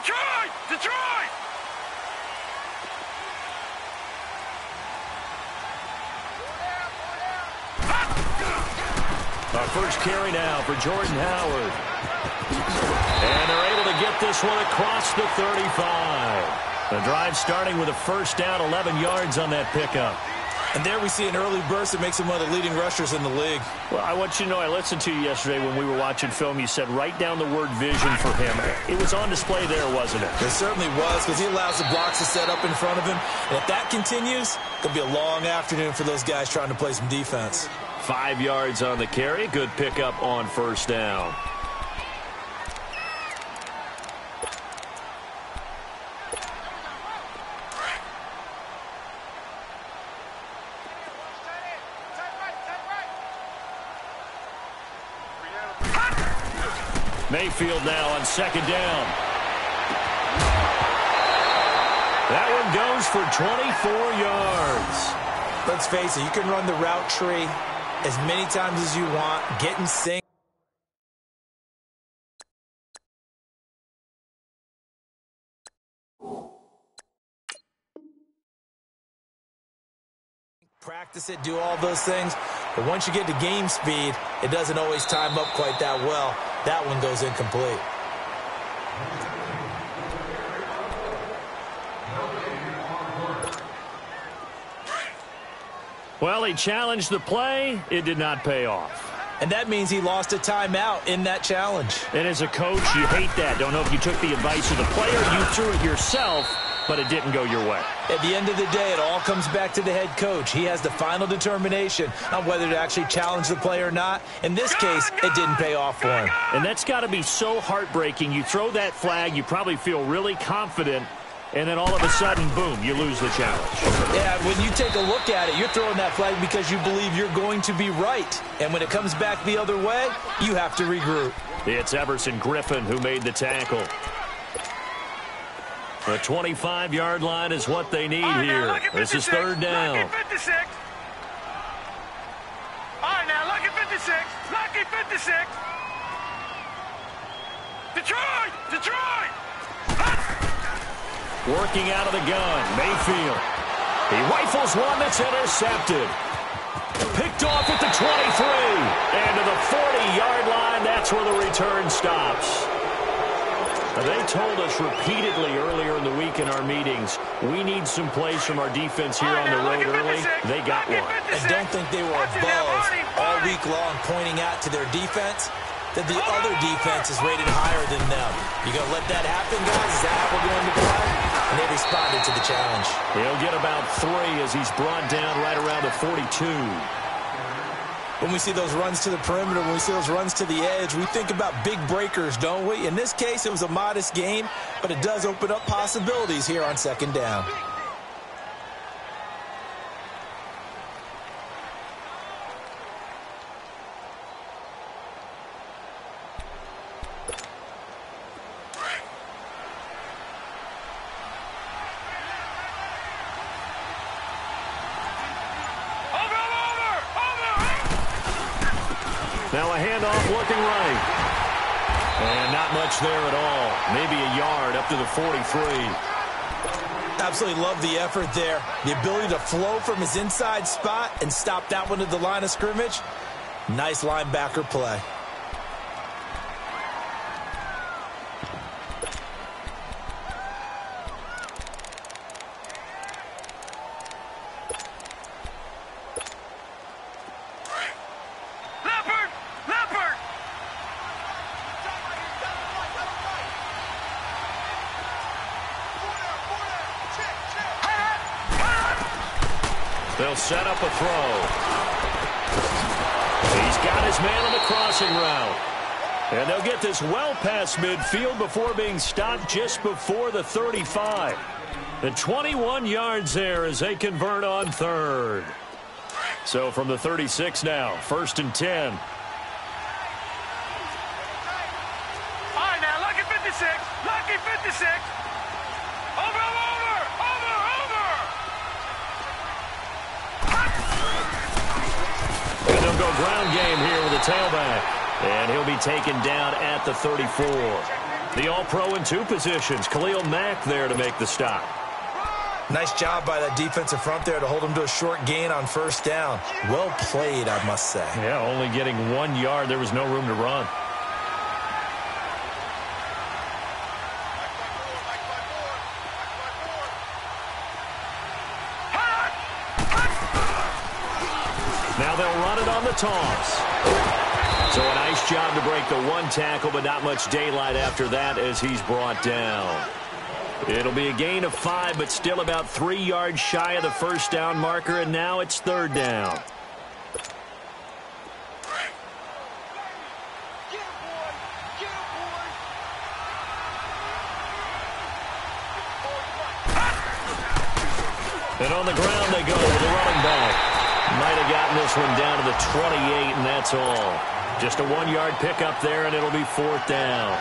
Detroit! Detroit! Our first carry now for Jordan Howard. And they're able to get this one across the 35. The drive starting with a first down, 11 yards on that pickup. And there we see an early burst that makes him one of the leading rushers in the league. Well, I want you to know, I listened to you yesterday when we were watching film. You said write down the word vision for him. It was on display there, wasn't it? It certainly was, because he allows the blocks to set up in front of him. And if that continues, it's going to be a long afternoon for those guys trying to play some defense. 5 yards on the carry. Good pickup on first down. Mayfield now on second down. That one goes for 24 yards. Let's face it, you can run the route tree as many times as you want, get in sync. Practice it, do all those things. But once you get to game speed, it doesn't always time up quite that well. That one goes incomplete. Well, he challenged the play. It did not pay off. And that means he lost a timeout in that challenge. And as a coach, you hate that. Don't know if you took the advice of the player. You threw it yourself, but it didn't go your way. At the end of the day, it all comes back to the head coach. He has the final determination on whether to actually challenge the play or not. In this case, it didn't pay off for him. And that's got to be so heartbreaking. You throw that flag, you probably feel really confident, and then all of a sudden, boom, you lose the challenge. Yeah, when you take a look at it, you're throwing that flag because you believe you're going to be right. And when it comes back the other way, you have to regroup. It's Everson Griffin who made the tackle. The 25-yard line is what they need here. This is third down. Lucky 56. All right, now, lucky 56. Lucky 56. Detroit! Detroit! Working out of the gun, Mayfield. He rifles one that's intercepted. Picked off at the 23. And to the 40-yard line, that's where the return stops. They told us repeatedly earlier in the week in our meetings, we need some plays from our defense here on the road early. They got one. I don't think they were above all week long pointing out to their defense that the other defense is rated higher than them. You going to let that happen, guys? Is that how we're going to play? And they responded to the challenge. He'll get about 3 as he's brought down right around the 42. When we see those runs to the perimeter, when we see those runs to the edge, we think about big breakers, don't we? In this case, it was a modest game, but it does open up possibilities here on second down. Now a handoff looking right. And not much there at all. Maybe a yard up to the 43. Absolutely love the effort there. The ability to flow from his inside spot and stop that one at the line of scrimmage. Nice linebacker play. They'll set up a throw. He's got his man on the crossing route. And they'll get this well past midfield before being stopped just before the 35. The 21 yards there as they convert on third. So from the 36 now, 1st and 10. All right, now, lucky 56. Lucky 56. Over. And they'll go ground game here with a tailback. And he'll be taken down at the 34. The All-Pro in 2 positions. Khalil Mack there to make the stop. Nice job by that defensive front there to hold him to a short gain on first down. Well played, I must say. Yeah, only getting 1 yard. There was no room to run. Now they'll run it on the toss. So a nice job to break the 1 tackle, but not much daylight after that as he's brought down. It'll be a gain of 5, but still about 3 yards shy of the first down marker, and now it's 3rd down. And on the ground they go with the running back. Might have gotten this one down to the 28, and that's all. Just a 1-yard pickup there, and it'll be 4th down.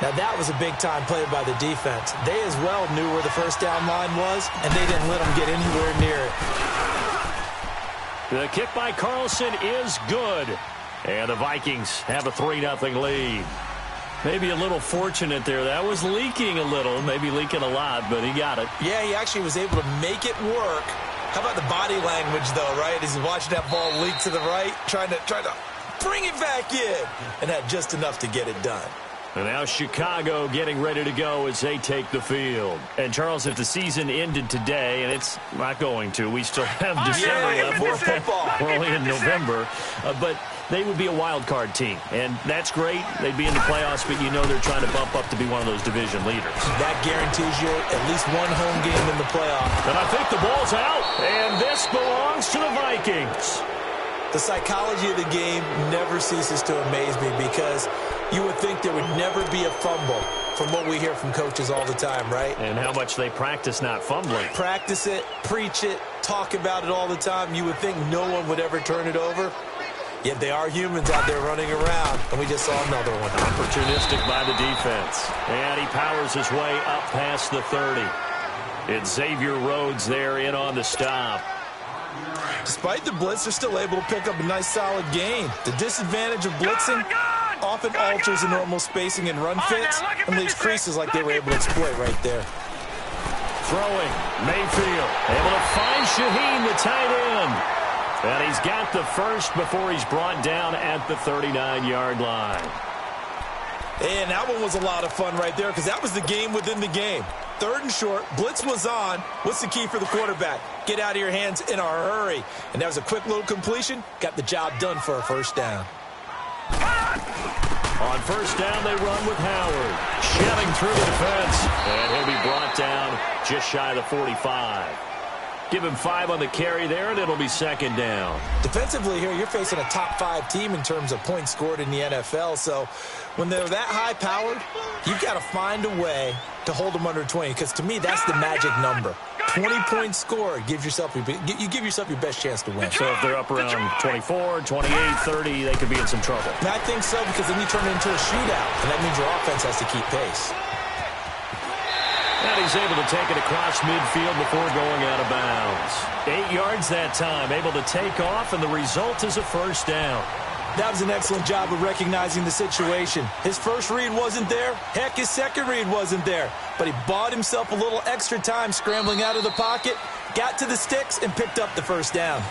Now, that was a big-time play by the defense. They as well knew where the first down line was, and they didn't let them get anywhere near it. The kick by Carlson is good. And the Vikings have a 3-0 lead. Maybe a little fortunate there. That was leaking a little, maybe leaking a lot, but he got it. Yeah, he actually was able to make it work. How about the body language, though, right? As he's watching that ball leak to the right, trying to bring it back in, and had just enough to get it done. And now Chicago getting ready to go as they take the field. And, Charles, if the season ended today, and it's not going to, we still have December left. We're only in November. But they would be a wild card team. And that's great. They'd be in the playoffs, but you know they're trying to bump up to be one of those division leaders. That guarantees you at least 1 home game in the playoffs. And I think the ball's out. And this belongs to the Vikings. The psychology of the game never ceases to amaze me because you would think there would never be a fumble from what we hear from coaches all the time, right? And how much they practice not fumbling. Practice it, preach it, talk about it all the time. You would think no one would ever turn it over. Yet they are humans out there running around, and we just saw another one. Opportunistic by the defense. And he powers his way up past the 30. It's Xavier Rhodes there in on the stop. Despite the blitz, they're still able to pick up a nice solid gain. The disadvantage of blitzing often alters the normal spacing and run fits and leaves creases like they were able to exploit right there. Throwing, Mayfield, able to find Shaheen, the tight end. And he's got the first before he's brought down at the 39-yard line. And that one was a lot of fun right there because that was the game within the game. 3rd and short, blitz was on. What's the key for the quarterback? Get out of your hands in a hurry. And that was a quick little completion. Got the job done for a first down. On first down, they run with Howard. Shelling through the defense. And he'll be brought down just shy of the 45. Give him 5 on the carry there, and it'll be 2nd down. Defensively here, you're facing a top 5 team in terms of points scored in the NFL. So when they're that high-powered, you've got to find a way to hold them under 20, because to me, that's the magic number. 20 points scored, you give yourself your best chance to win. So if they're up around 24, 28, 30, they could be in some trouble. And I think so, because then you turn it into a shootout, and that means your offense has to keep pace. And he's able to take it across midfield before going out of bounds. 8 yards that time, able to take off, and the result is a first down. That was an excellent job of recognizing the situation. His first read wasn't there. Heck, his second read wasn't there. But he bought himself a little extra time scrambling out of the pocket, got to the sticks, and picked up the first down.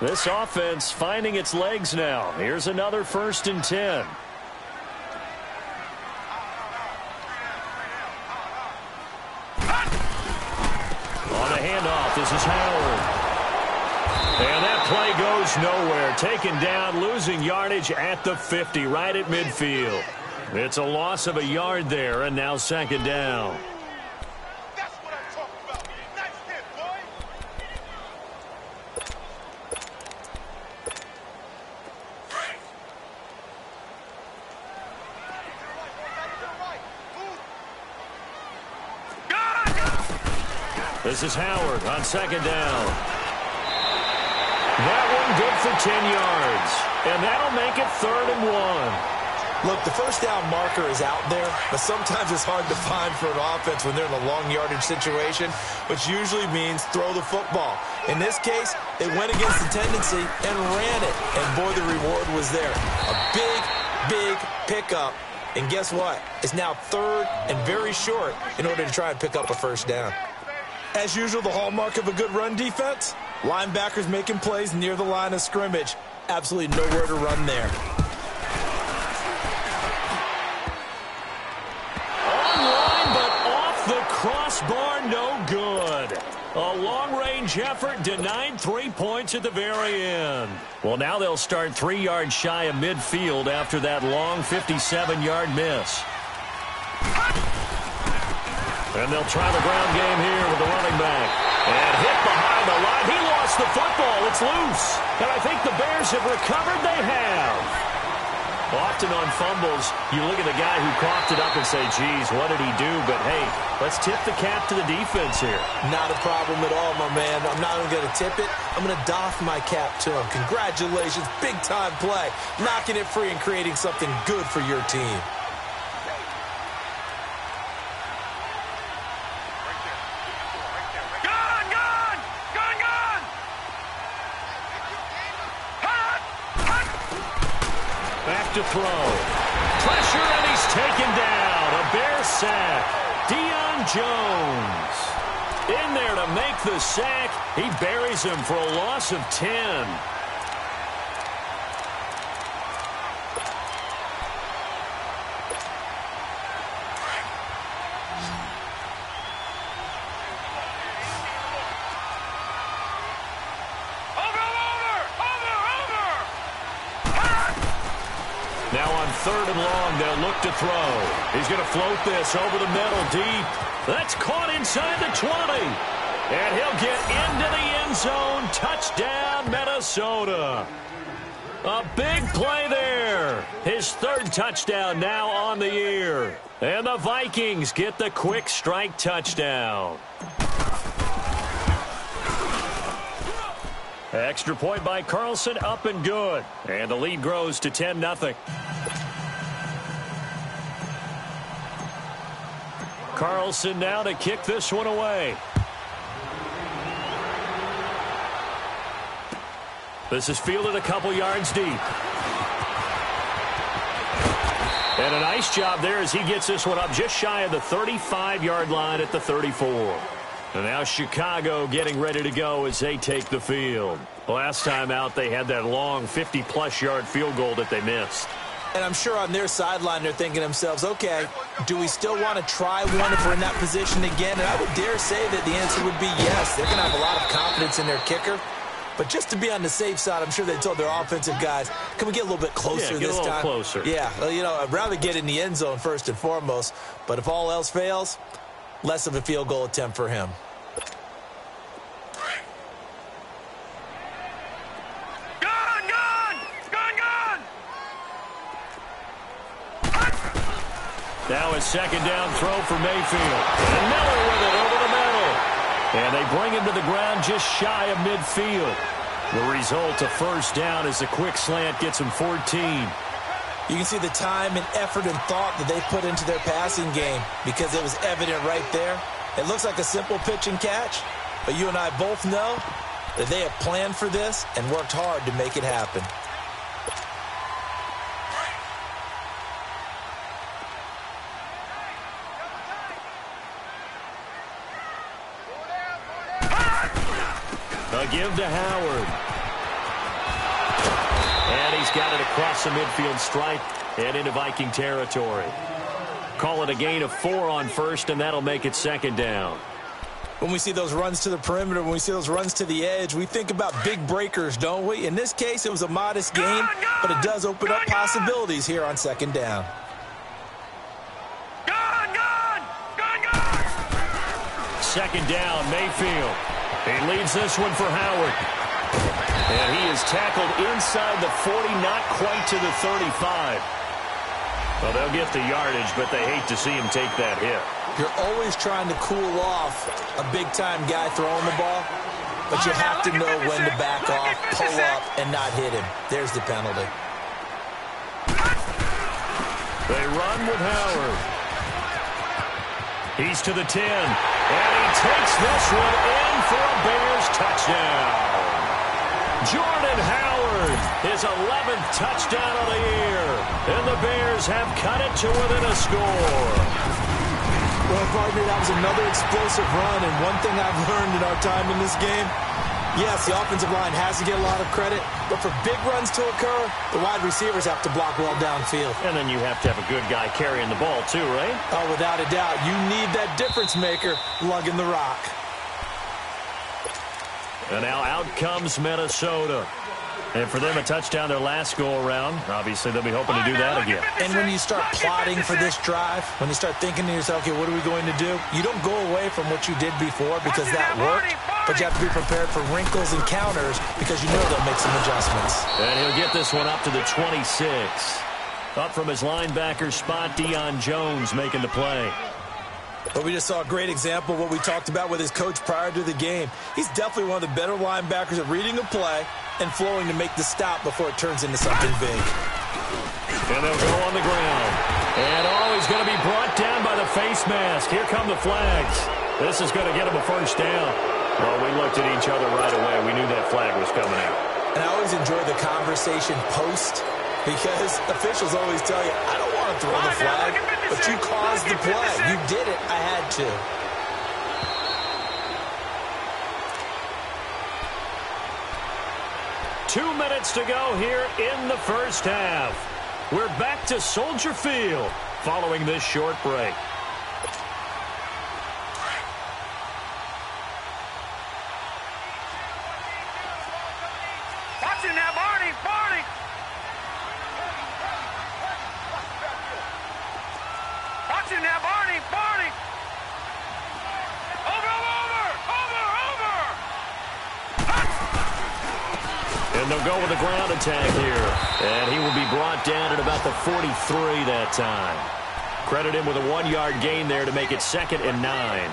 This offense finding its legs now. Here's another 1st and 10. On the handoff, this is Howard. And that play goes nowhere. Taken down, losing yardage at the 50, right at midfield. It's a loss of a yard there, and now 2nd down. This is Howard on 2nd down. That one good for 10 yards. And that'll make it 3rd and 1. Look, the first down marker is out there, but sometimes it's hard to find for an offense when they're in a long yardage situation, which usually means throw the football. In this case, they went against the tendency and ran it, and boy, the reward was there. A big, big pickup, and guess what? It's now third and very short in order to try and pick up a first down. As usual, the hallmark of a good run defense, linebackers making plays near the line of scrimmage. Absolutely nowhere to run there. Crossbar, no good. A long-range effort denied 3 points at the very end. Well, now they'll start 3 yards shy of midfield after that long 57-yard miss. And they'll try the ground game here with the running back. And hit behind the line. He lost the football. It's loose. And I think the Bears have recovered. They have. Often on fumbles, you look at the guy who coughed it up and say, geez, what did he do? But, hey, let's tip the cap to the defense here. Not a problem at all, my man. I'm not even going to tip it. I'm going to doff my cap to him. Congratulations. Big-time play. Knocking it free and creating something good for your team. To throw. Pressure, and he's taken down. A Bear sack. Deion Jones in there to make the sack. He buries him for a loss of 10. Now on 3rd and long, they'll look to throw. He's going to float this over the middle deep. That's caught inside the 20. And he'll get into the end zone. Touchdown, Minnesota. A big play there. His 3rd touchdown now on the year. And the Vikings get the quick strike touchdown. Extra point by Carlson, up and good. And the lead grows to 10-0. Carlson now to kick this one away. This is fielded a couple yards deep. And a nice job there as he gets this one up just shy of the 35-yard line at the 34. And now Chicago getting ready to go as they take the field. Last time out, they had that long 50-plus yard field goal that they missed. And I'm sure on their sideline they're thinking to themselves, okay, do we still want to try one if we're in that position again? And I would dare say that the answer would be yes. They're going to have a lot of confidence in their kicker. But just to be on the safe side, I'm sure they told their offensive guys, can we get a little bit closer this time? Yeah, get a little closer. Yeah, you know, I'd rather get in the end zone first and foremost. But if all else fails, less of a field goal attempt for him. Now a 2nd down throw for Mayfield. And Miller with it over the middle. And they bring him to the ground just shy of midfield. The result, a 1st down as the quick slant gets him 14. You can see the time and effort and thought that they put into their passing game because it was evident right there. It looks like a simple pitch and catch, but you and I both know that they have planned for this and worked hard to make it happen. A give to Howard. And he's got it across the midfield stripe and into Viking territory. Call it a gain of 4 on 1st, and that'll make it 2nd down. When we see those runs to the perimeter, when we see those runs to the edge, we think about big breakers, don't we? In this case, it was a modest gain, but it does open up possibilities here on 2nd down. 2nd down, Mayfield. He leads this one for Howard. And he is tackled inside the 40, not quite to the 35. Well, they'll get the yardage, but they hate to see him take that hit. You're always trying to cool off a big-time guy throwing the ball, but you have to know when to back off, pull up, and not hit him. There's the penalty. They run with Howard. He's to the 10, and he takes this one in for a Bears touchdown. Jordan Howard, his 11th touchdown of the year, and the Bears have cut it to within a score. Well, partner, that was another explosive run, and one thing I've learned in our time in this game, yes, the offensive line has to get a lot of credit, but for big runs to occur, the wide receivers have to block well downfield. And then you have to have a good guy carrying the ball too, right? Oh, without a doubt. You need that difference maker lugging the rock. And now out comes Minnesota. And for them, a touchdown their last go-around. Obviously, they'll be hoping to do that again. And when you start plotting for this drive, when you start thinking to yourself, okay, what are we going to do? You don't go away from what you did before because that worked, but you have to be prepared for wrinkles and counters because you know they'll make some adjustments. And he'll get this one up to the 26. Up from his linebacker spot, Deion Jones making the play. But we just saw a great example of what we talked about with his coach prior to the game. He's definitely one of the better linebackers at reading a play and flowing to make the stop before it turns into something big. And they'll go on the ground. And he's going to be brought down by the face mask. Here come the flags. This is going to get him a first down. Well, we looked at each other right away. We knew that flag was coming out. And I always enjoy the conversation post because officials always tell you, I don't want to throw the flag, but you caused the play. You did it. I had to. Two minutes to go here in the first half. We're back to Soldier Field following this short break. Watch it now, Barney, Barney. Watch it now, Barney, Barney. Over. And they'll go with a ground attack here. And he will be brought down at about the 43 that time. Credit him with a 1-yard gain there to make it 2nd and 9.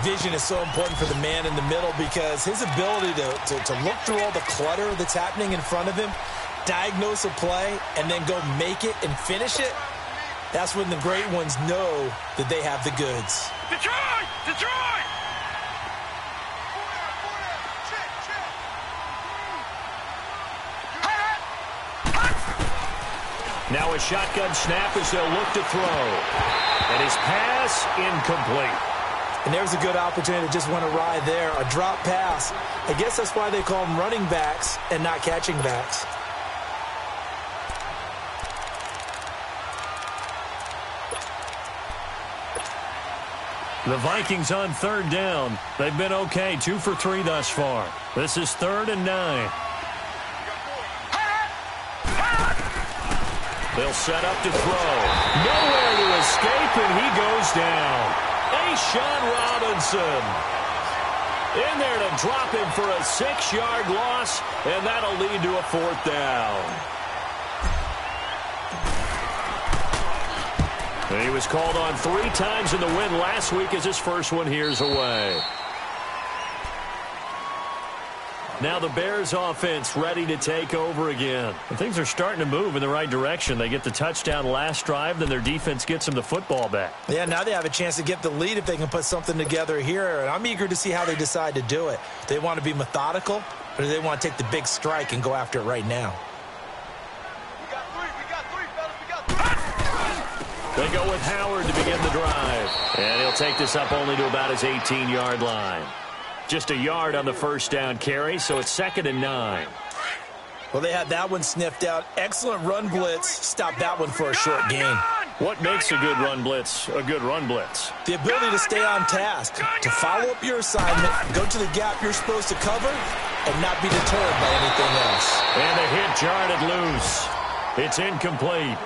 Vision is so important for the man in the middle because his ability to look through all the clutter that's happening in front of him, diagnose a play, and then go make it and finish it, that's when the great ones know that they have the goods. Detroit! Detroit! Now a shotgun snap as they'll look to throw. And his pass incomplete. And there's a good opportunity to just went awry there. A drop pass. I guess that's why they call them running backs and not catching backs. The Vikings on 3rd down. They've been okay, 2 for 3 thus far. This is 3rd and 9. They'll set up to throw. Nowhere to escape, and he goes down. A'Shawn Robinson in there to drop him for a 6-yard loss, and that'll lead to a 4th down. And he was called on 3 times in the win last week as his first one here's away. Now the Bears offense ready to take over again. And things are starting to move in the right direction. They get the touchdown last drive, then their defense gets them the football back. Yeah, now they have a chance to get the lead if they can put something together here. And I'm eager to see how they decide to do it. They want to be methodical, or do they want to take the big strike and go after it right now? They go with Howard to begin the drive. And he'll take this up only to about his 18-yard line. Just a yard on the first down carry, so it's 2nd and 9. Well, they had that one sniffed out. Excellent run blitz. Stop that one for a short gain. What makes a good run blitz a good run blitz? The ability to stay on task, to follow up your assignment, go to the gap you're supposed to cover, and not be deterred by anything else. And the hit jarred it loose. It's incomplete.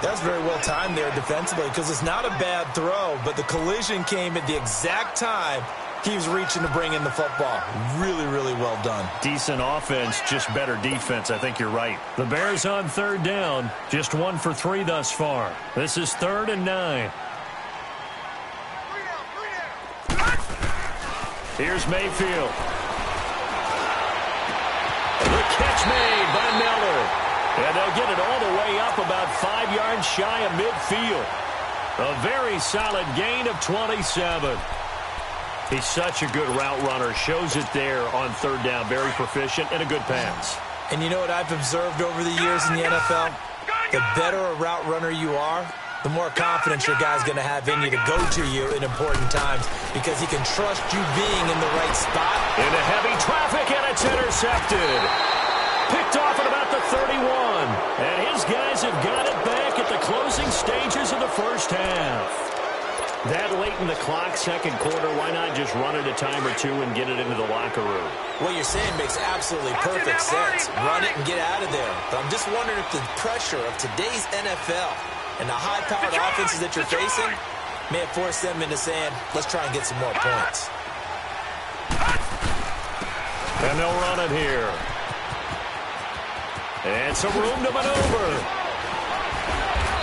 That's very well timed there defensively because it's not a bad throw, but the collision came at the exact time he was reaching to bring in the football. Really, really well done. Decent offense, just better defense. I think you're right. The Bears on 3rd down, just 1 for 3 thus far. This is 3rd and 9. Here's Mayfield. The catch made by Miller. And they'll get it all the way up about 5 yards shy of midfield. A very solid gain of 27. He's such a good route runner. Shows it there on third down. Very proficient and a good pass. And you know what I've observed over the years in the NFL? The better a route runner you are, the more confidence your guy's going to have in you to go to you in important times because he can trust you being in the right spot. Into heavy traffic, and it's intercepted. Picked off at about the 31. And his guys have got it back at the closing stages of the first half. That late in the clock, second quarter, why not just run it a time or two and get it into the locker room? What you're saying makes absolutely perfect sense. Run it and get out of there. But I'm just wondering if the pressure of today's NFL and the high-powered offenses that you're facing may have forced them into saying, let's try and get some more points. And they'll run it here. And some room to maneuver.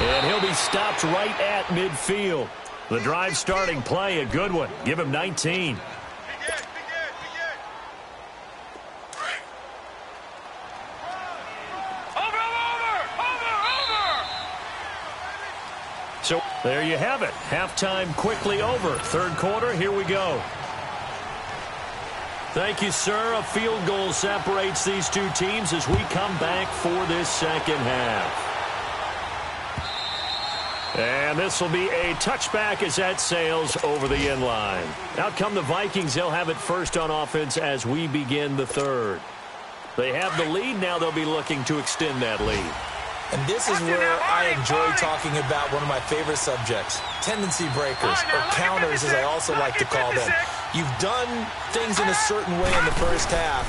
And he'll be stopped right at midfield. The drive starting play, a good one. Give him 19. So there you have it. Halftime quickly over. Third quarter, here we go. Thank you, sir. A field goal separates these two teams as we come back for this second half. And this will be a touchback as that sails over the end line. Out come the Vikings. They'll have it first on offense as we begin the third. They have the lead. Now they'll be looking to extend that lead. And this is where I enjoy talking about one of my favorite subjects, tendency breakers, or counters as I also like to call them. You've done things in a certain way in the first half,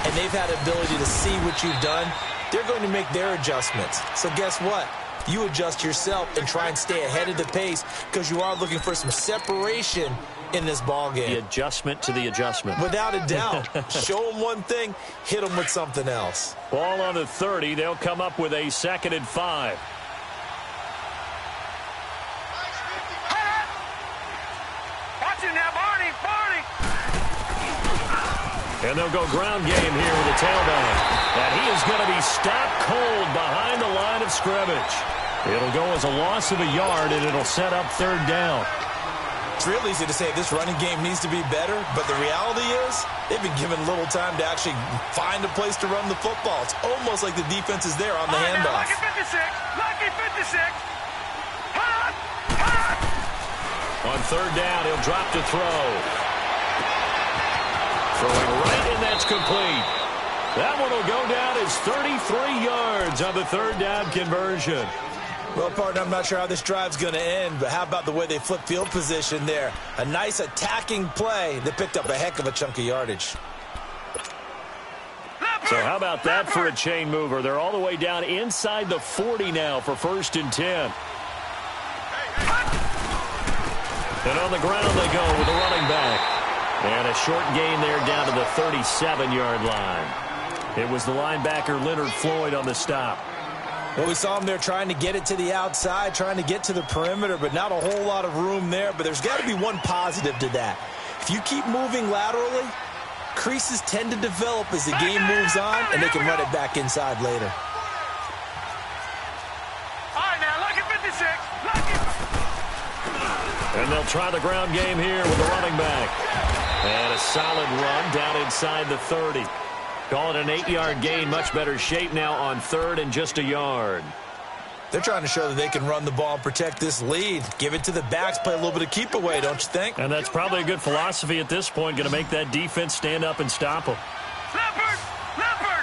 and they've had the ability to see what you've done. They're going to make their adjustments. So guess what? You adjust yourself and try and stay ahead of the pace because you are looking for some separation in this ball game. The adjustment to the adjustment. Without a doubt. Show them one thing, hit them with something else. Ball on the 30. They'll come up with a 2nd and 5. Watch him now, Barney. And they'll go ground game here with a tailback. And he is going to be stopped cold behind the line of scrimmage. It'll go as a loss of a yard, and it'll set up third down. It's real easy to say this running game needs to be better, but the reality is they've been given little time to actually find a place to run the football. It's almost like the defense is there on the handoff. Lucky 56. Lucky 56. On third down, he'll drop to throw. Throwing right, and that's complete. That one will go down as 33 yards on the third down conversion. Well, partner, I'm not sure how this drive's going to end, but how about the way they flip field position there? A nice attacking play that picked up a heck of a chunk of yardage. So how about that for a chain mover? They're all the way down inside the 40 now for 1st and 10. And on the ground they go with the running back. And a short gain there down to the 37-yard line. It was the linebacker Leonard Floyd on the stop. Well, we saw him there trying to get it to the outside, trying to get to the perimeter, but not a whole lot of room there. But there's got to be one positive to that. If you keep moving laterally, creases tend to develop as the game moves on, and they can run it back inside later. All right, now, lucky 56. Lucky. And they'll try the ground game here with the running back. And a solid run down inside the 30. Call it an 8-yard gain. Much better shape now on third and just a yard. They're trying to show that they can run the ball and protect this lead. Give it to the backs, play a little bit of keep away, don't you think? And that's probably a good philosophy at this point. Going to make that defense stand up and stop them. Leopard.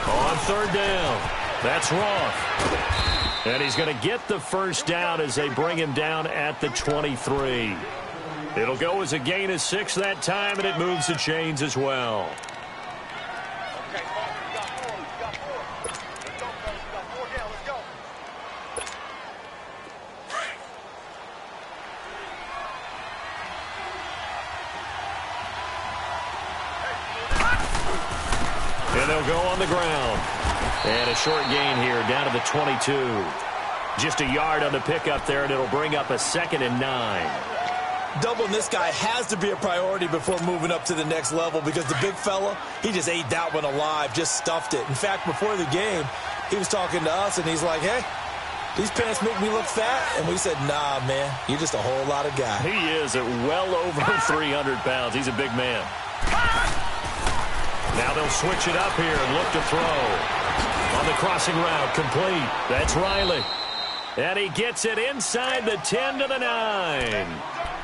On third down. That's Roth. And he's going to get the first down as they bring him down at the 23. It'll go as a gain of 6 that time, and it moves the chains as well. And they'll go on the ground. And a short gain here down to the 22. Just a yard on the pickup there, and it'll bring up a 2nd and 9. Doubling this guy has to be a priority before moving up to the next level because the big fella, he just ate that one alive, just stuffed it. In fact, before the game, he was talking to us, and he's like, hey, these pants make me look fat. And we said, nah, man, you're just a whole lot of guy. He is at well over 300 pounds. He's a big man. Now they'll switch it up here and look to throw. On the crossing route, complete. That's Riley. And he gets it inside the 10 to the 9.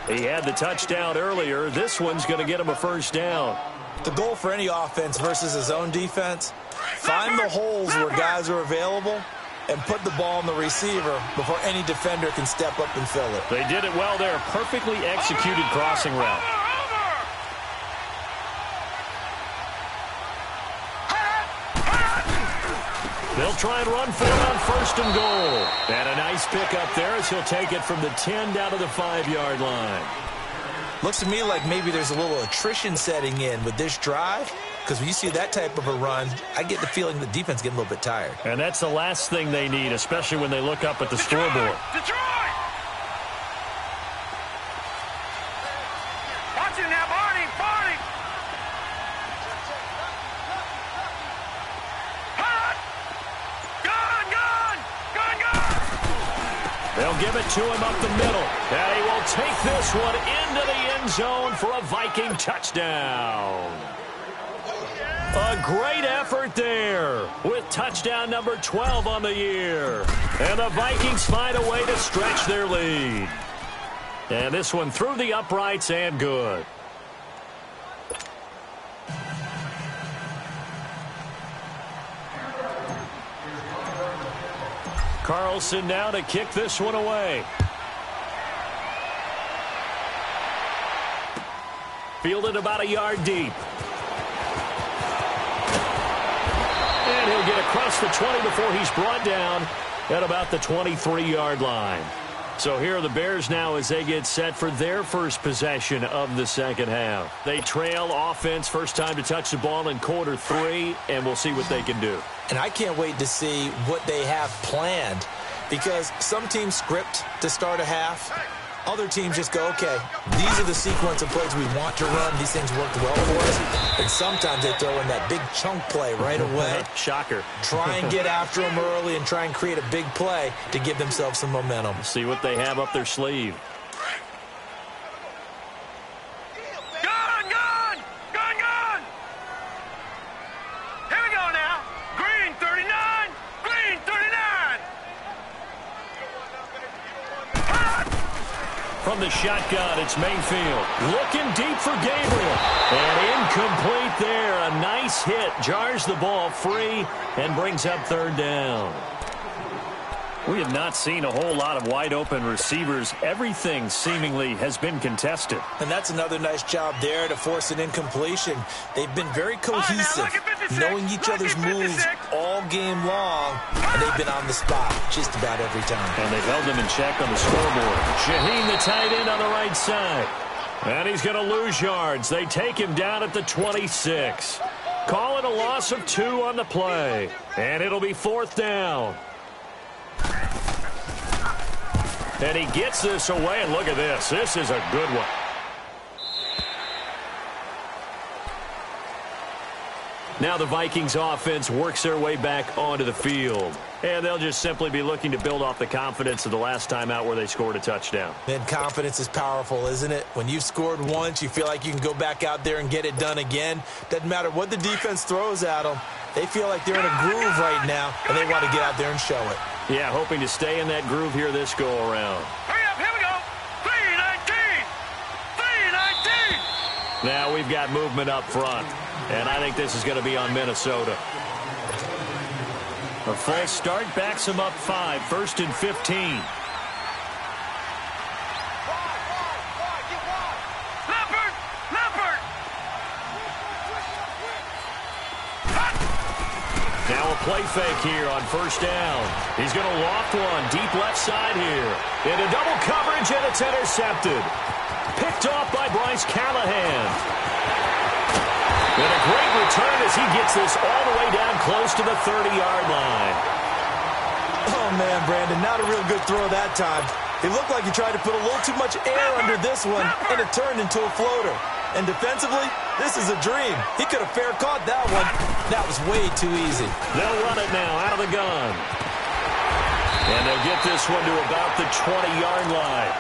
He had the touchdown earlier. This one's going to get him a first down. The goal for any offense versus his own defense, find the holes where guys are available and put the ball on the receiver before any defender can step up and fill it. They did it well there. Perfectly executed crossing route. They'll try and run for it on first and goal. And a nice pick up there as he'll take it from the 10 down to the 5-yard line. Looks to me like maybe there's a little attrition setting in with this drive, because when you see that type of a run, I get the feeling the defense getting a little bit tired. And that's the last thing they need, especially when they look up at the scoreboard. Detroit! Watch it now, Barney! Barney! They'll give it to him up the middle. And he will take this one into the end zone for a Viking touchdown. A great effort there with touchdown number 12 on the year. And the Vikings find a way to stretch their lead. And this one through the uprights and good. Carlson now to kick this one away. Fielded about a yard deep. And he'll get across the 20 before he's brought down at about the 23-yard line. So here are the Bears now as they get set for their first possession of the second half. They trail offense, first time to touch the ball in quarter 3, and we'll see what they can do. And I can't wait to see what they have planned, because some teams script to start a half. Other teams just go, okay, these are the sequence of plays we want to run. These things worked well for us. And sometimes they throw in that big chunk play right away. Shocker. Try and get after them early and try and create a big play to give themselves some momentum. See what they have up their sleeve. From the shotgun, it's Mayfield. Looking deep for Gabriel. And incomplete there. A nice hit. Jars the ball free and brings up third down. We have not seen a whole lot of wide-open receivers. Everything seemingly has been contested. And that's another nice job there to force an incompletion. They've been very cohesive, knowing each other's moves all game long, and they've been on the spot just about every time. And they've held them in check on the scoreboard. Shaheen, the tight end, on the right side. And he's going to lose yards. They take him down at the 26. Call it a loss of 2 on the play. And it'll be fourth down. And he gets this away, and look at this. This is a good one. Now the Vikings offense works their way back onto the field. And they'll just simply be looking to build off the confidence of the last time out where they scored a touchdown. Man, confidence is powerful, isn't it? When you've scored once, you feel like you can go back out there and get it done again. Doesn't matter what the defense throws at them. They feel like they're in a groove right now, and they want to get out there and show it. Yeah, hoping to stay in that groove here this go-around. Hurry up, here we go. 3-19. 3-19. Now we've got movement up front, and I think this is going to be on Minnesota. A false start backs them up 5, first and 15. Now a play fake here on first down. He's going to loft one deep left side here. Into double coverage, and it's intercepted. Picked off by Bryce Callahan. And a great return as he gets this all the way down close to the 30-yard line. Oh, man, Brandon, not a real good throw that time. He looked like he tried to put a little too much air under this one, and it turned into a floater. And defensively, this is a dream. He could have fair caught that one. That was way too easy. They'll run it now out of the gun. And they'll get this one to about the 20-yard line.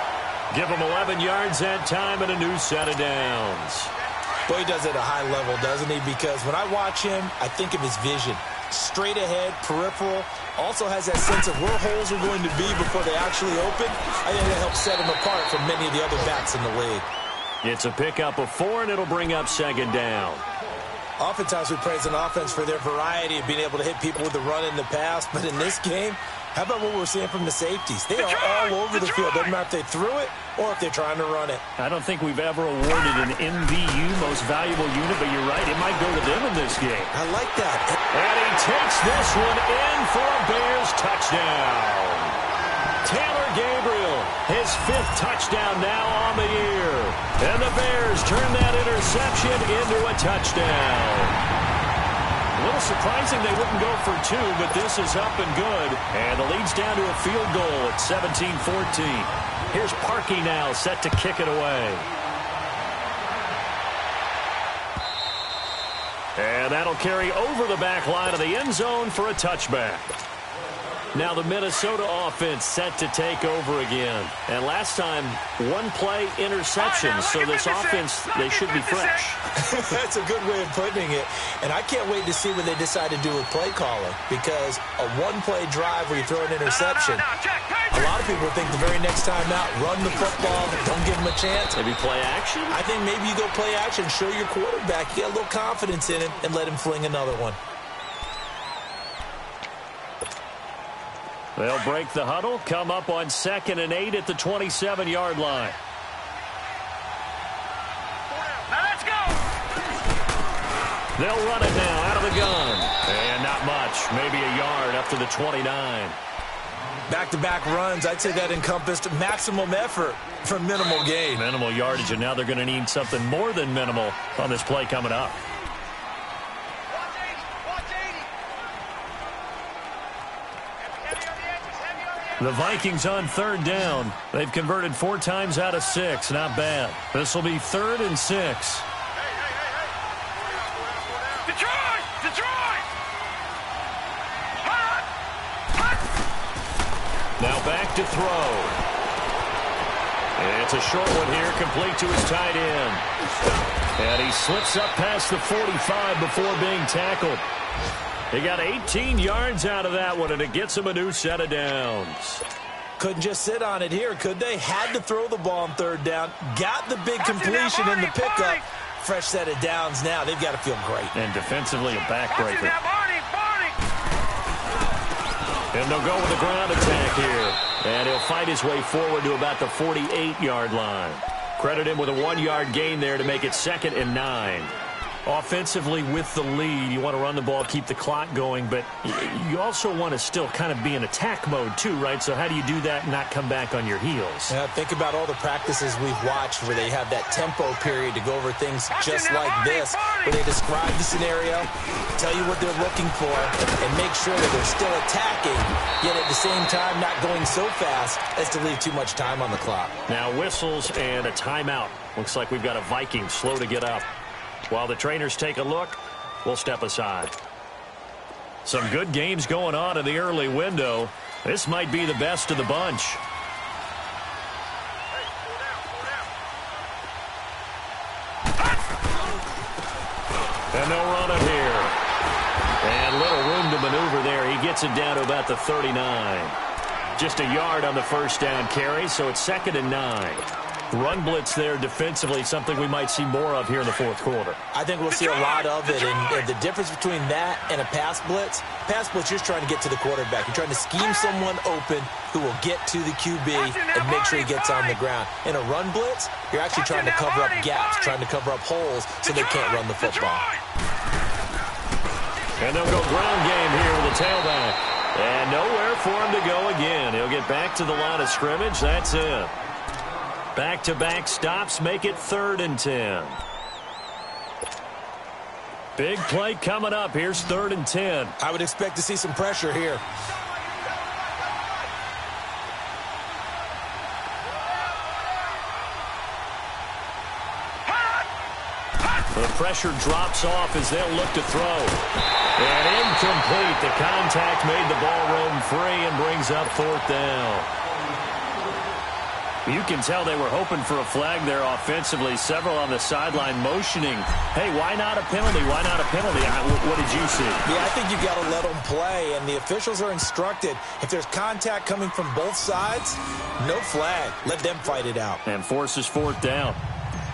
Give them 11 yards that time and a new set of downs. Boy, he does it at a high level, doesn't he? Because when I watch him, I think of his vision. Straight ahead, peripheral. Also has that sense of where holes are going to be before they actually open. I think that helps set him apart from many of the other backs in the league. It's a pickup of 4, and it'll bring up second down. Oftentimes we praise an offense for their variety of being able to hit people with the run in the pass. But in this game, how about what we're seeing from the safeties? They are all over the field. Doesn't matter if they threw it or if they're trying to run it. I don't think we've ever awarded an MVU, most valuable unit, but you're right, it might go to them in this game. I like that. And he takes this one in for a Bears touchdown. Taylor Gabriel, his 5th touchdown now on the year. And the Bears turn that interception into a touchdown. A little surprising they wouldn't go for 2, but this is up and good. And the lead's down to a field goal at 17-14. Here's Parkey now set to kick it away. And that'll carry over the back line of the end zone for a touchback. Now the Minnesota offense set to take over again. And last time, 1-play interception. So this offense, they should be fresh. That's a good way of putting it. And I can't wait to see what they decide to do with play calling. Because a 1-play drive where you throw an interception, a lot of people think the very next time out, run the football, don't give them a chance. Maybe play action? I think maybe you go play action, show your quarterback, get a little confidence in him, and let him fling another one. They'll break the huddle, come up on 2nd and 8 at the 27-yard line. Now let's go. They'll run it now out of the gun. And not much, maybe a yard up to the 29. Back-to-back runs, I'd say that encompassed maximum effort for minimal gain. Minimal yardage, and now they're going to need something more than minimal on this play coming up. The Vikings on 3rd down. They've converted 4 times out of 6. Not bad. This will be 3rd and 6. Detroit! Detroit! Now back to throw. It's a short one here, complete to his tight end. And he slips up past the 45 before being tackled. He got 18 yards out of that one, and it gets him a new set of downs. Couldn't just sit on it here, could they? Had to throw the ball on 3rd down. Got the big completion in the pickup. Fresh set of downs now. They've got to feel great. And defensively, a backbreaker. And they'll go with the ground attack here. And he'll fight his way forward to about the 48-yard line. Credit him with a 1-yard gain there to make it 2nd and 9. Offensively, with the lead, you want to run the ball, keep the clock going, but you also want to still kind of be in attack mode too, right? So how do you do that and not come back on your heels? Yeah, think about all the practices we've watched where they have that tempo period to go over things just like this, where they describe the scenario, tell you what they're looking for, and make sure that they're still attacking, yet at the same time not going so fast as to leave too much time on the clock. Now whistles and a timeout. Looks like we've got a Viking slow to get up. While the trainers take a look, we'll step aside. Some good games going on in the early window. This might be the best of the bunch. And they'll run it here. And little room to maneuver there. He gets it down to about the 39. Just a yard on the first down carry, so it's 2nd and 9. Run blitz there defensively, something we might see more of here in the 4th quarter. I think we'll see a lot of it, and the difference between that and a pass blitz, you're just trying to get to the quarterback. You're trying to scheme someone open who will get to the QB and make sure he gets on the ground. In a run blitz, you're actually trying to cover up gaps, trying to cover up holes so they can't run the football. And they'll go ground game here with the tailback. And nowhere for him to go again. He'll get back to the line of scrimmage. That's it. Back-to-back stops make it 3rd and 10. Big play coming up. Here's 3rd and 10. I would expect to see some pressure here. The pressure drops off as they'll look to throw. And incomplete. The contact made the ball roam free and brings up fourth down. You can tell they were hoping for a flag there offensively. Several on the sideline motioning, hey, why not a penalty? Why not a penalty? What did you see? Yeah, I think you've got to let them play, and the officials are instructed. If there's contact coming from both sides, no flag. Let them fight it out. And forces fourth down.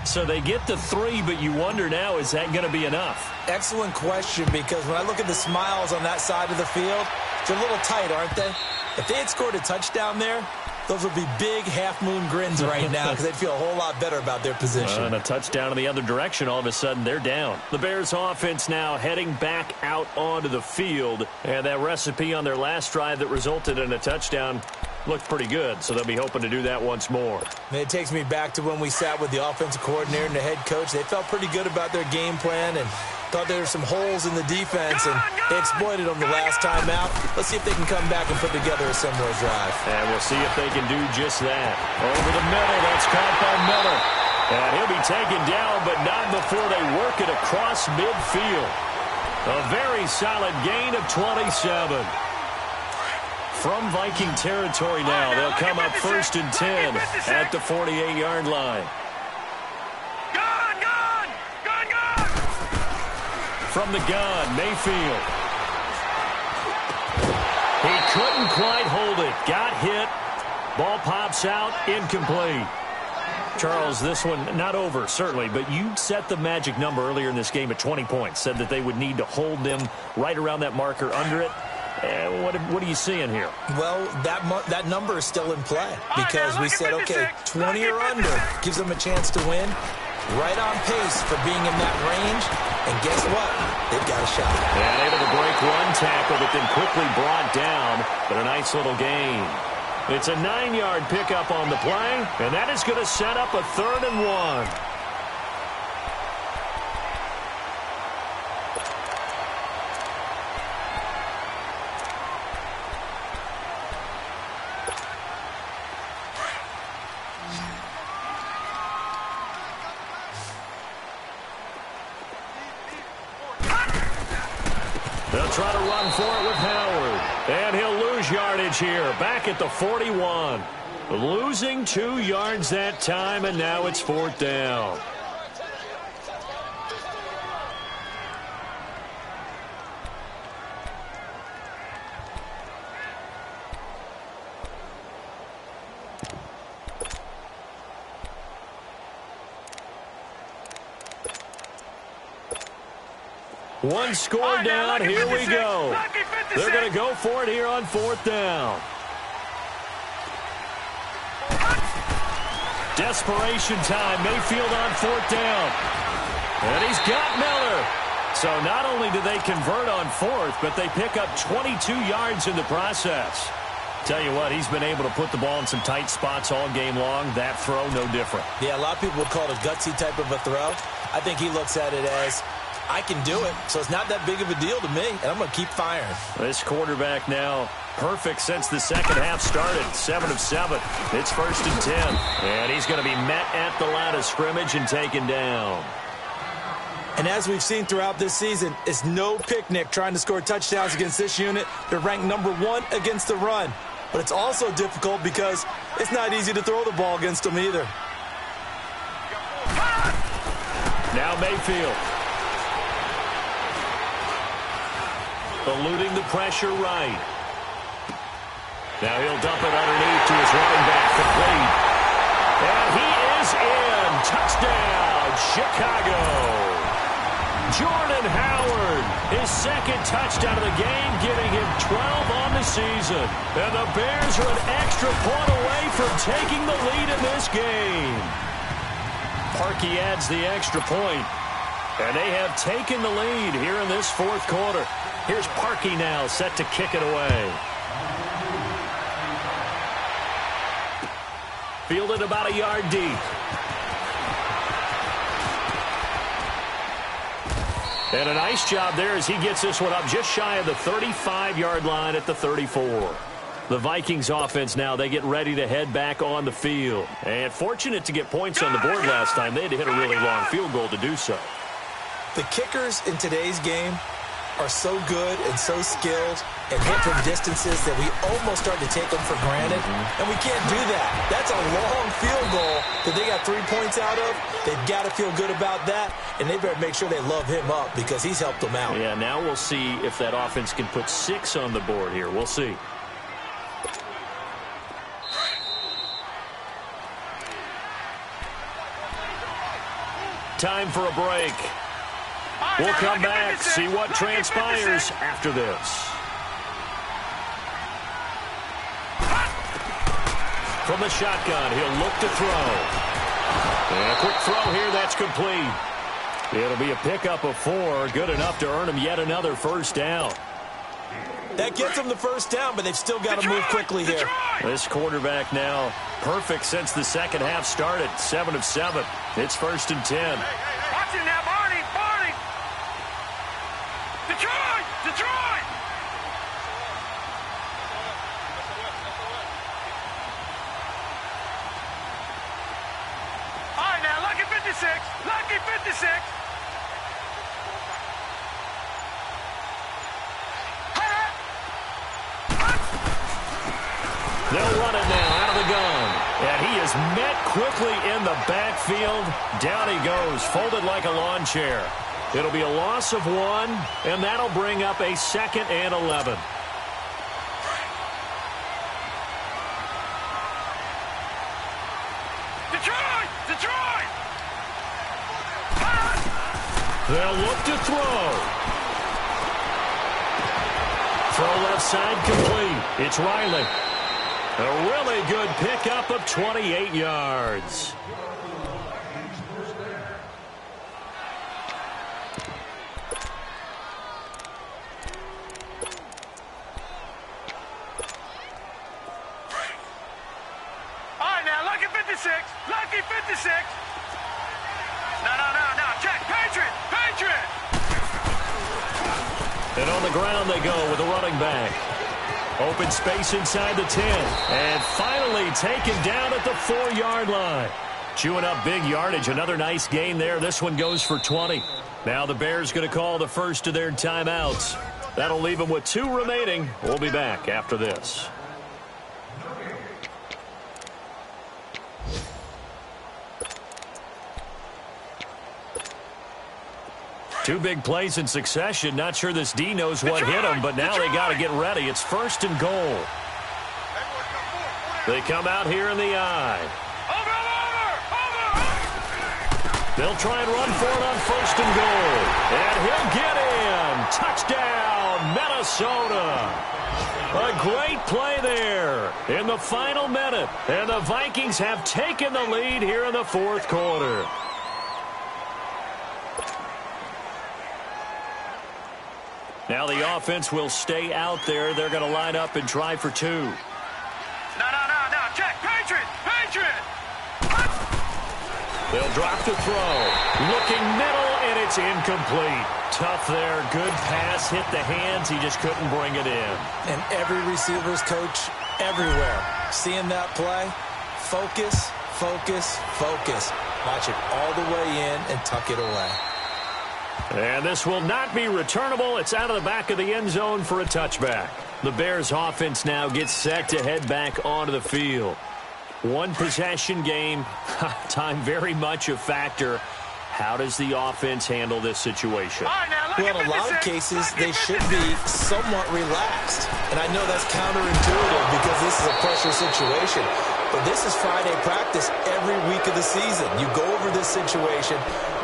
So they get to 3, but you wonder now, is that going to be enough? Excellent question, because when I look at the smiles on that side of the field, they're a little tight, aren't they? If they had scored a touchdown there, those would be big half-moon grins right now because they'd feel a whole lot better about their position. And a touchdown in the other direction, all of a sudden they're down. The Bears offense now heading back out onto the field. And that recipe on their last drive that resulted in a touchdown looked pretty good, so they'll be hoping to do that once more. And it takes me back to when we sat with the offensive coordinator and the head coach. They felt pretty good about their game plan and thought there were some holes in the defense, and they exploited them the last time out. Let's see if they can come back and put together a similar drive. And we'll see if they can do just that. Over the middle, that's caught by Miller. And he'll be taken down, but not before they work it across midfield. A very solid gain of 27. From Viking territory now, they'll come up 1st and 10 at the 48-yard line. From the gun, Mayfield. He couldn't quite hold it. Got hit. Ball pops out, incomplete. Charles, this one not over, certainly, but you set the magic number earlier in this game at 20 points. Said that they would need to hold them right around that marker under it. What are you seeing here? Well, that number is still in play because we said, okay, 20 or under gives them a chance to win. Right on pace for being in that range. And guess what? They've got a shot. And able to break one tackle, but then quickly brought down. But a nice little gain. It's a 9-yard pickup on the play, and that is going to set up a 3rd and 1. They'll try to run for it with Howard. And he'll lose yardage here. Back at the 41. Losing 2 yards that time, and now it's 4th down. One score down. Here we go. They're going to go for it here on 4th down. Desperation time. Mayfield on 4th down. And he's got Miller. So not only do they convert on 4th, but they pick up 22 yards in the process. Tell you what, he's been able to put the ball in some tight spots all game long. That throw, no different. Yeah, a lot of people would call it a gutsy type of a throw. I think he looks at it as, I can do it, so it's not that big of a deal to me, and I'm going to keep firing. This quarterback now perfect since the second half started. 7 of 7. It's 1st and 10. And he's going to be met at the line of scrimmage and taken down. And as we've seen throughout this season, it's no picnic trying to score touchdowns against this unit. They're ranked number 1 against the run. But it's also difficult because it's not easy to throw the ball against them either. Now Mayfield. Eluding the pressure right. Now he'll dump it underneath to his running back, complete. And he is in. Touchdown, Chicago. Jordan Howard, his 2nd touchdown of the game, giving him 12 on the season. And the Bears are an extra point away from taking the lead in this game. Parkey adds the extra point. And they have taken the lead here in this 4th quarter. Here's Parkey now, set to kick it away. Fielded about a yard deep. And a nice job there as he gets this one up just shy of the 35-yard line at the 34. The Vikings offense now, they get ready to head back on the field. And fortunate to get points on the board last time. They had to hit a really long field goal to do so. The kickers in today's game are so good and so skilled and hit from distances that we almost start to take them for granted, and we can't do that. That's a long field goal that they got 3 points out of. They've got to feel good about that, and they better make sure they love him up because he's helped them out. Yeah, now we'll see if that offense can put 6 on the board here. We'll see. Time for a break. We'll come back, see what transpires after this. From the shotgun, he'll look to throw. And a quick throw here, that's complete. It'll be a pickup of 4, good enough to earn him yet another first down. That gets them the first down, but they've still got to move quickly here. This quarterback now perfect since the second half started, 7 of 7. It's 1st and 10. Watch it now, Barney! Barney! Detroit! Detroit! All right, now, lucky 56. Lucky 56. They'll run it now out of the gun. And he is met quickly in the backfield. Down he goes, folded like a lawn chair. It'll be a loss of 1, and that'll bring up a 2nd and 11. Detroit! Detroit! They'll look to throw. Throw left side complete. It's Riley. A really good pickup of 28 yards. All right, now, lucky 56. Lucky 56. No. Check. Patriot! Patriot! And on the ground they go with the running back. Open space inside the 10. And finally taken down at the 4-yard line. Chewing up big yardage. Another nice gain there. This one goes for 20. Now the Bears going to call the first of their timeouts. That'll leave them with 2 remaining. We'll be back after this. Two big plays in succession. Not sure this D knows what hit him, but now they got to get ready. It's 1st and goal. They come out here in the eye. Over! They'll try and run for it on 1st and goal. And he'll get in. Touchdown, Minnesota. A great play there in the final minute. And the Vikings have taken the lead here in the 4th quarter. Now the offense will stay out there. They're going to line up and try for 2. No. Check. Patriot! Patriot! They'll drop to throw. Looking middle, and it's incomplete. Tough there. Good pass. Hit the hands. He just couldn't bring it in. And every receiver's coach everywhere. Seeing that play, focus, focus, focus. Watch it all the way in and tuck it away. And this will not be returnable. It's out of the back of the end zone for a touchback. The Bears offense now gets set to head back onto the field. 1 possession game. Time very much a factor. How does the offense handle this situation? Well, in a lot of cases, they should be somewhat relaxed. And I know that's counterintuitive because this is a pressure situation. But this is Friday practice every week of the season. You go over this situation,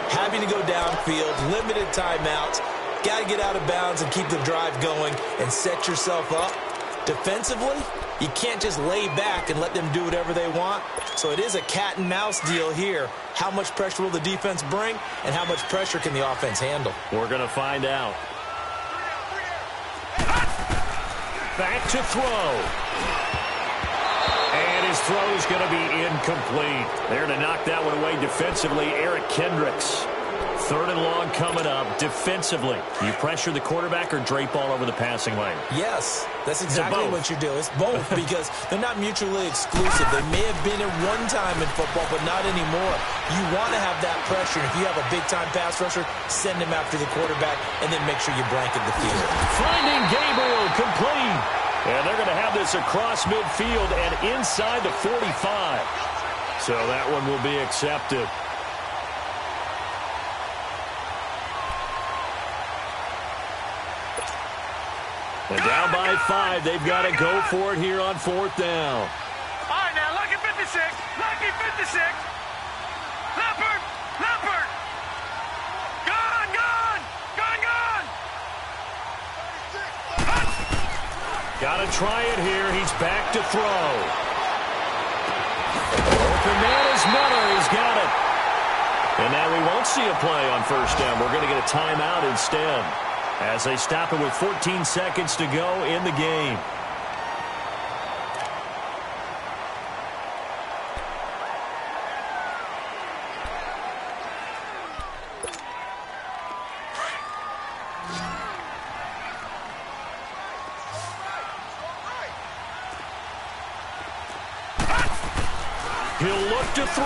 having to go downfield, limited timeouts, got to get out of bounds and keep the drive going and set yourself up. Defensively, you can't just lay back and let them do whatever they want. So it is a cat and mouse deal here. How much pressure will the defense bring and how much pressure can the offense handle? We're going to find out. Back to throw. And his throw is going to be incomplete. There to knock that one away defensively, Eric Kendricks. 3rd and long coming up. Defensively, you pressure the quarterback or drape all over the passing lane? Yes, that's exactly what you do. It's both because they're not mutually exclusive. They may have been at one time in football, but not anymore. You want to have that pressure. If you have a big-time pass rusher, send him after the quarterback, and then make sure you blanket the field. Finding Gabriel, complete. And they're going to have this across midfield and inside the 45. So that one will be accepted. And down by 5. They've got to go for it here on 4th down. All right, now, lucky 56. Lucky 56. Leopard. Leopard. Gone, gone. Gone, gone. Got to try it here. He's back to throw. Open man is Miller. He's got it. And now we won't see a play on 1st down. We're going to get a timeout instead, as they stop it with 14 seconds to go in the game. He'll look to throw.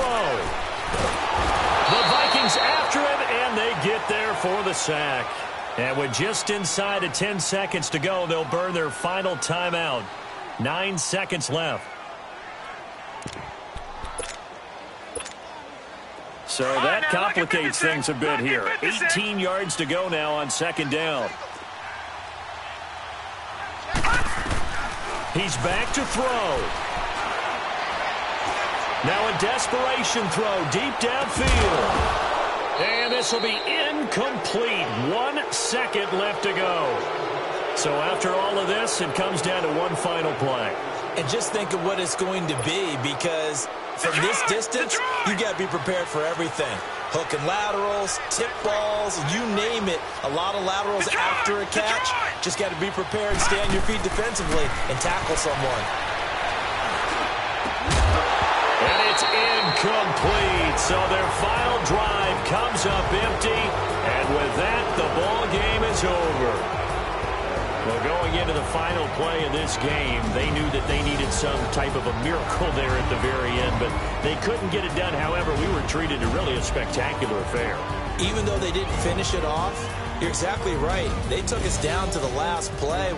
The Vikings after him, and they get there for the sack. And with just inside of 10 seconds to go, they'll burn their final timeout. 9 seconds left. So that complicates things a bit here. 18 yards to go now on 2nd down. He's back to throw. Now a desperation throw deep downfield. And this will be incomplete. 1 second left to go. So after all of this, it comes down to one final play. And just think of what it's going to be, because from this distance, you got to be prepared for everything. Hook and laterals, tip balls, you name it. A lot of laterals after a catch. Just got to be prepared, stay on your feet defensively, and tackle someone. And it's incomplete. So their final drive comes up empty. And with that, the ball game is over. Well, going into the final play of this game, they knew that they needed some type of a miracle there at the very end, but they couldn't get it done. However, we were treated to really a spectacular affair. Even though they didn't finish it off, you're exactly right. They took us down to the last play.